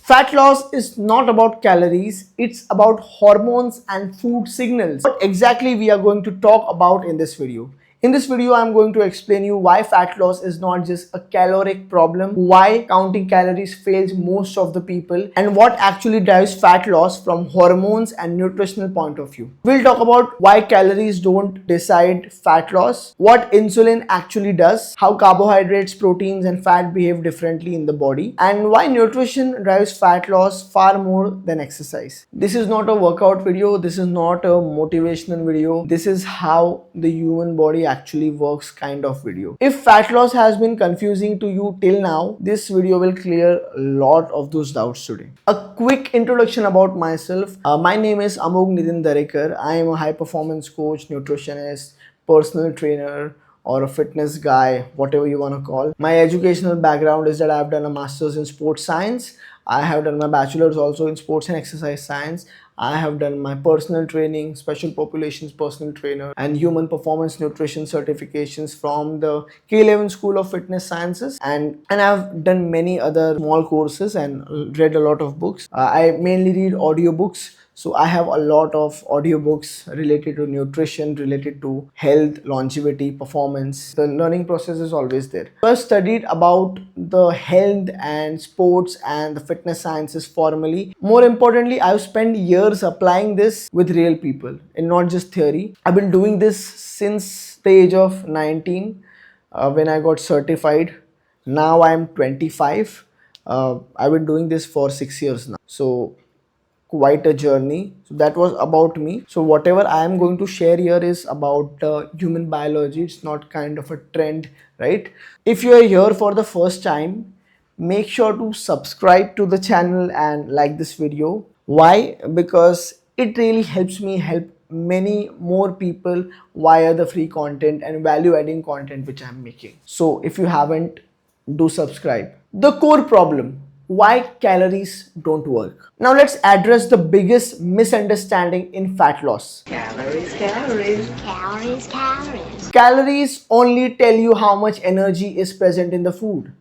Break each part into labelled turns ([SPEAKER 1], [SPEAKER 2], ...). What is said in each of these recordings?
[SPEAKER 1] Fat loss is not about calories, it's about hormones and food signals. What exactly we are going to talk about in this video. In this video, I'm going to explain you why fat loss is not just a caloric problem, why counting calories fails most of the people, and what actually drives fat loss from hormones and nutritional point of view. We'll talk about why calories don't decide fat loss, what insulin actually does, how carbohydrates, proteins, and fat behave differently in the body, and why nutrition drives fat loss far more than exercise. This is not a workout video, this is not a motivational video, this is how the human body actually works kind of video. If fat loss has been confusing to you till now, this video will clear a lot of those doubts today. A quick introduction about myself. My name is Amog Nitin Darekar. I am a high performance coach, nutritionist, personal trainer, or a fitness guy, whatever you want to call. My educational background is that I've done a master's in sports science. I have done my bachelor's also in sports and exercise science. I have done my personal training, special populations personal trainer, and human performance nutrition certifications from the K11 School of Fitness Sciences. And I've done many other small courses and read a lot of books. I mainly read audiobooks. So I have a lot of audiobooks related to nutrition, related to health, longevity, performance. The learning process is always there. So I've studied about the health and sports and the fitness sciences formally. More importantly, I've spent years applying this with real people and not just theory. I've been doing this since the age of 19 when I got certified. Now I'm 25. I've been doing this for 6 years now. So quite a journey. So that was about me. So whatever I am going to share here is about human biology. It's not kind of a trend, right? If you are here for the first time, make sure to subscribe to the channel and like this video. Why? Because it really helps me help many more people via the free content and value adding content which I'm making. So if you haven't, do subscribe. The core problem: why calories don't work. Now let's address the biggest misunderstanding in fat loss.
[SPEAKER 2] Calories, calories, calories, calories.
[SPEAKER 1] Calories only tell you how much energy is present in the food.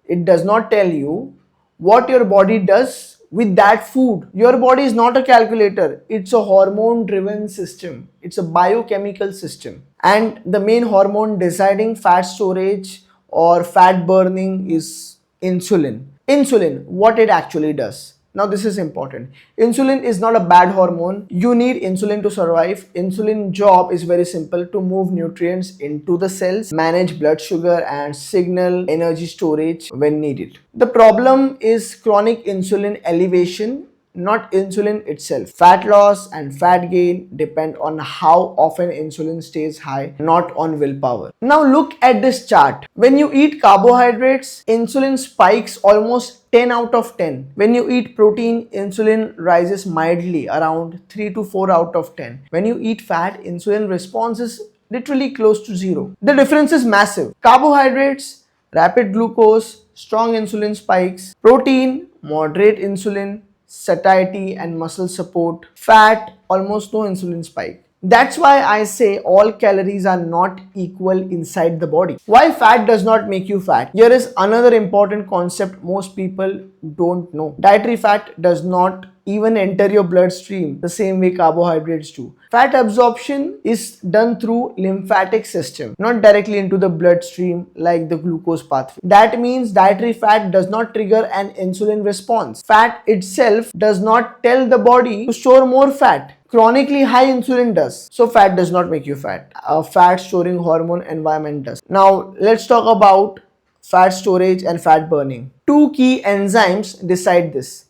[SPEAKER 1] It does not tell you what your body does with that food. Your body is not a calculator. It's a hormone driven system. It's a biochemical system. And the main hormone deciding fat storage or fat burning is insulin. Insulin, what it actually does. Now this is important. Insulin is not a bad hormone. You need insulin to survive. Insulin job is very simple: to move nutrients into the cells, manage blood sugar, and signal energy storage when needed. The problem is chronic insulin elevation, not insulin itself. Fat loss and fat gain depend on how often insulin stays high, not on willpower. Now look at this chart. When you eat carbohydrates, insulin spikes almost 10 out of 10. When you eat protein, insulin rises mildly, around 3 to 4 out of 10. When you eat fat, insulin response is literally close to zero. The difference is massive. Carbohydrates, rapid glucose, strong insulin spikes. Protein, moderate insulin, satiety and muscle support. Fat, almost no insulin spike. That's why I say all calories are not equal inside the body. Why fat does not make you fat? Here is another important concept most people don't know. Dietary fat does not even enter your bloodstream the same way carbohydrates do. Fat absorption is done through lymphatic system, not directly into the bloodstream like the glucose pathway. That means dietary fat does not trigger an insulin response. Fat itself does not tell the body to store more fat. Chronically high insulin does. So fat does not make you fat. A fat storing hormone environment does. Now let's talk about fat storage and fat burning. Two key enzymes decide this.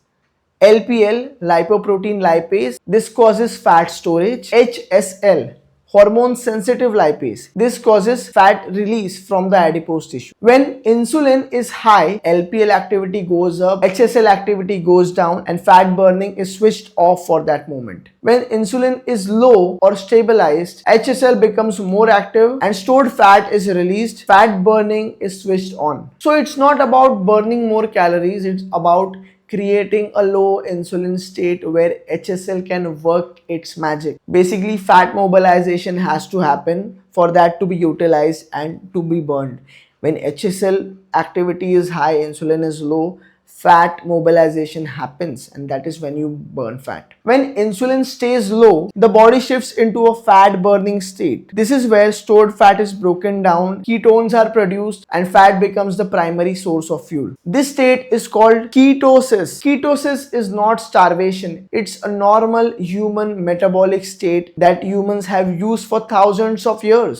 [SPEAKER 1] LPL, lipoprotein lipase, this causes fat storage. HSL, hormone sensitive lipase, this causes fat release from the adipose tissue. When insulin is high, LPL activity goes up, HSL activity goes down, and fat burning is switched off for that moment. When insulin is low or stabilized, HSL becomes more active and stored fat is released, fat burning is switched on. So it's not about burning more calories, it's about creating a low insulin state where HSL can work its magic. Basically, fat mobilization has to happen for that to be utilized and to be burned. When HSL activity is high, insulin is low, fat mobilization happens, and that is when you burn fat. When insulin stays low, the body shifts into a fat burning state. This is where stored fat is broken down, ketones are produced, and fat becomes the primary source of fuel. This state is called ketosis. Ketosis is not starvation, it's a normal human metabolic state that humans have used for thousands of years.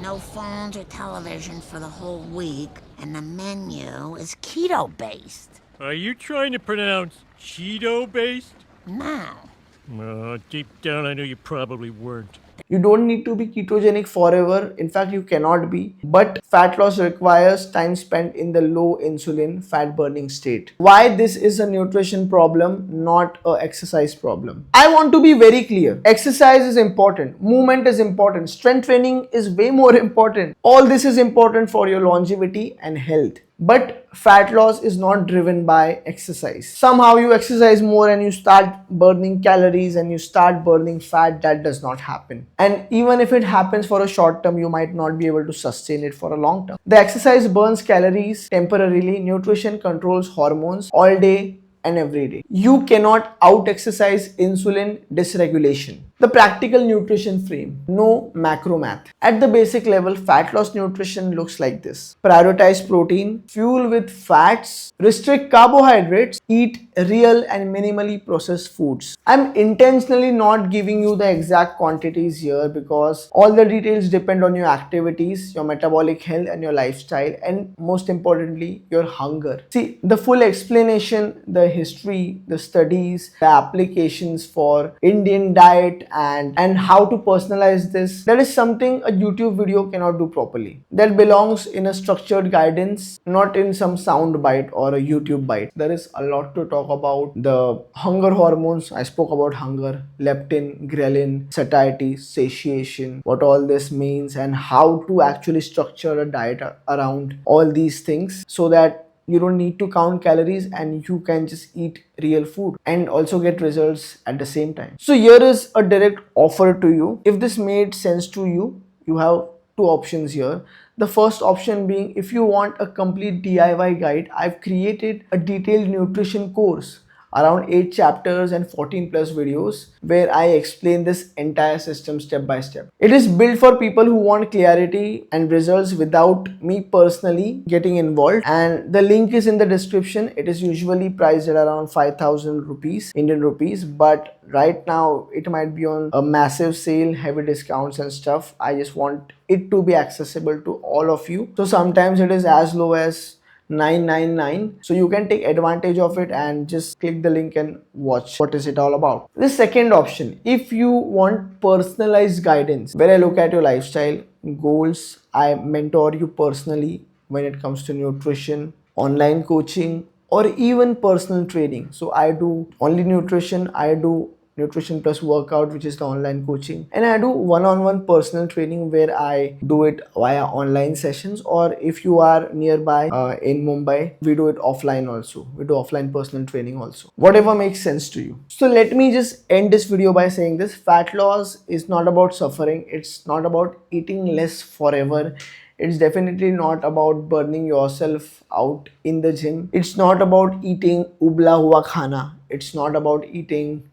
[SPEAKER 2] No phones or television for the whole week, and the menu is keto-based.
[SPEAKER 3] Are you trying to pronounce Cheeto-based?
[SPEAKER 2] No.
[SPEAKER 3] Deep down, I know you probably weren't.
[SPEAKER 1] You don't need to be ketogenic forever. In fact, you cannot be. But fat loss requires time spent in the low insulin fat burning state. Why this is a nutrition problem, not a exercise problem? I want to be very clear. Exercise is important. Movement is important. Strength training is way more important. All this is important for your longevity and health. But fat loss is not driven by exercise. Somehow you exercise more and you start burning calories and you start burning fat. That does not happen. And even if it happens for a short term, you might not be able to sustain it for a long term. The exercise burns calories temporarily. Nutrition controls hormones all day and every day. You cannot out exercise insulin dysregulation. The practical nutrition frame, no macro math. At the basic level, fat loss nutrition looks like this. Prioritize protein, fuel with fats, restrict carbohydrates, eat real and minimally processed foods. I'm intentionally not giving you the exact quantities here because all the details depend on your activities, your metabolic health and your lifestyle, and most importantly, your hunger. See, the full explanation, the history, the studies, the applications for Indian diet and how to personalize this, that is something a YouTube video cannot do properly. That belongs in a structured guidance, not in some sound bite or a YouTube bite. There is a lot to talk about. The hunger hormones, I spoke about hunger, leptin, ghrelin, satiety, satiation, what all this means, and how to actually structure a diet around all these things so that you don't need to count calories and you can just eat real food and also get results at the same time. So here is a direct offer to you. If this made sense to you, you have two options here. The first option being, if you want a complete DIY guide, I've created a detailed nutrition course around 8 chapters and 14 plus videos where I explain this entire system step by step. It is built for people who want clarity and results without me personally getting involved, and the link is in the description. It is usually priced at around 5,000 rupees, Indian rupees, but right now it might be on a massive sale, heavy discounts and stuff. I just want it to be accessible to all of you. So sometimes it is as low as 999, so you can take advantage of it and just click the link and watch what is it all about. The second option, if you want personalized guidance where I look at your lifestyle goals, I mentor you personally when it comes to nutrition, online coaching, or even personal training. So I do only nutrition, I do nutrition plus workout, which is the online coaching, and I do one-on-one personal training where I do it via online sessions, or if you are nearby in Mumbai, we do it offline also. We do offline personal training also, whatever makes sense to you. So let me just end this video by saying this: fat loss is not about suffering, it's not about eating less forever, it's definitely not about burning yourself out in the gym, it's not about eating ubla hua khana, it's not about eating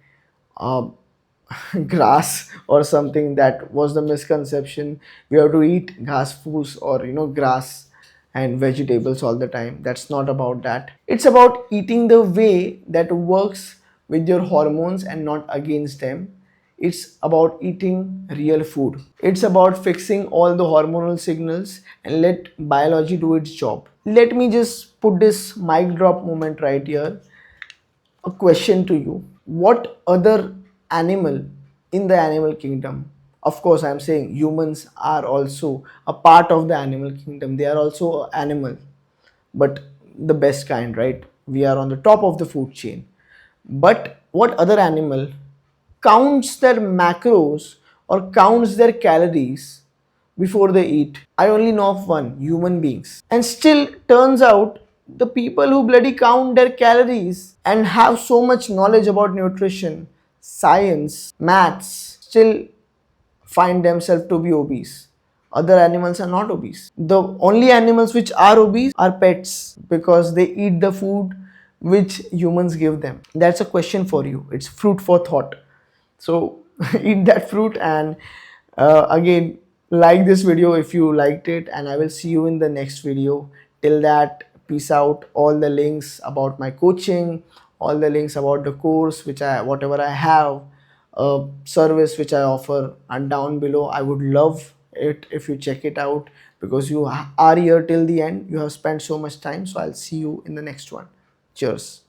[SPEAKER 1] grass or something. That was the misconception. We have to eat grass foods or grass and vegetables all the time. That's not about that. It's about eating the way that works with your hormones and not against them. It's about eating real food. It's about fixing all the hormonal signals and let biology do its job. Let me just put this mic drop moment right here. A question to you: what other animal in the animal kingdom, of course I'm saying humans are also a part of the animal kingdom, they are also an animal, but the best kind, right? We are on the top of the food chain. But what other animal counts their macros or counts their calories before they eat? I only know of one: human beings. And still turns out the people who bloody count their calories and have so much knowledge about nutrition, science, maths, still find themselves to be obese. Other animals are not obese. The only animals which are obese are pets because they eat the food which humans give them? That's a question for you. It's fruit for thought. So eat that fruit, and again, like this video if you liked it, and I will see you in the next video. Till that, peace out. All the links about my coaching, all the links about the course which I whatever I have, service which I offer, and down below. I would love it if you check it out, because you are here till the end. You have spent so much time. So I'll see you in the next one. Cheers.